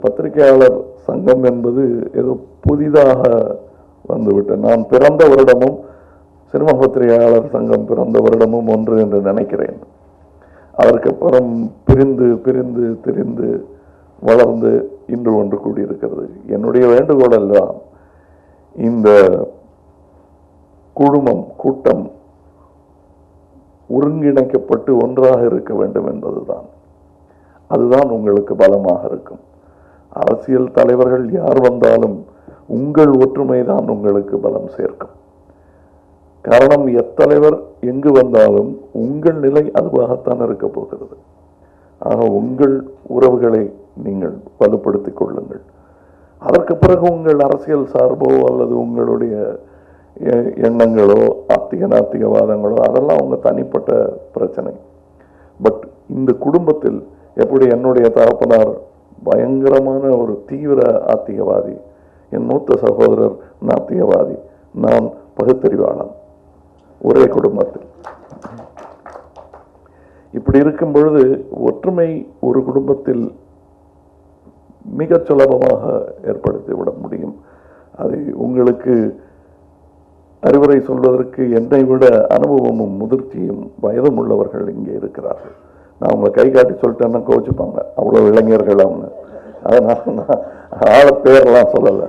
பத்திரிகையாளர் சங்கம் என்பது ஏதோ புதிதாக வந்துவிட்டது. நான் பிறந்த வருடமும் சினிமா பத்திரிகையாளர் சங்கம் பிறந்த வருடமும் ஒன்று என்று நினைக்கிறேன். அதற்கப்புறம் பிரிந்து பிரிந்து திரிந்து வளர்ந்து இன்று ஒன்று கூடியிருக்கிறது. என்னுடைய வேண்டுகோள் எல்லாம் இந்த குழுமம் கூட்டம் ஒருங்கிணைக்கப்பட்டு ஒன்றாக இருக்க வேண்டும் என்பதுதான். அதுதான் உங்களுக்கு பலமாக இருக்கும். அரசியல் தலைவர்கள் யார் வந்தாலும் உங்கள் ஒற்றுமைதான் உங்களுக்கு பலம் சேர்க்கும். காரணம், எத்தலைவர் எங்கு வந்தாலும் உங்கள் நிலை அதுவாகத்தான் இருக்க போகிறது. ஆக உங்கள் உறவுகளை நீங்கள் வலுப்படுத்திக் கொள்ளுங்கள். அதற்கு பிறகு உங்கள் அரசியல் சார்போ அல்லது உங்களுடைய எண்ணங்களோ ஆத்திக நாத்திகவாதங்களோ அதெல்லாம் உங்க தனிப்பட்ட பிரச்சனை. பட் இந்த குடும்பத்தில் எப்படி என்னுடைய தகப்பனார் பயங்கரமான ஒரு தீவிர ஆத்திகவாதி, என் மூத்த சகோதரர் நாத்திகவாதி, நான் பகுத்தறிவாளன், ஒரே குடும்பத்தில். இப்படி இருக்கும் பொழுது ஒற்றுமை ஒரு குடும்பத்தில் மிக சுலபமாக ஏற்படுத்திவிட முடியும். அதை உங்களுக்கு அறிவுரை சொல்வதற்கு என்னை விட அனுபவமும் முதிர்ச்சியும் வயதும் உள்ளவர்கள் இங்கே இருக்கிறார்கள். நான் உங்களை கை காட்டி சொல்லிட்டேன்னா கோச்சுப்பாங்க, அவ்வளோ இளைஞர்கள் அவங்க. அதனால நான் ஆள பேரெல்லாம் சொல்லலை.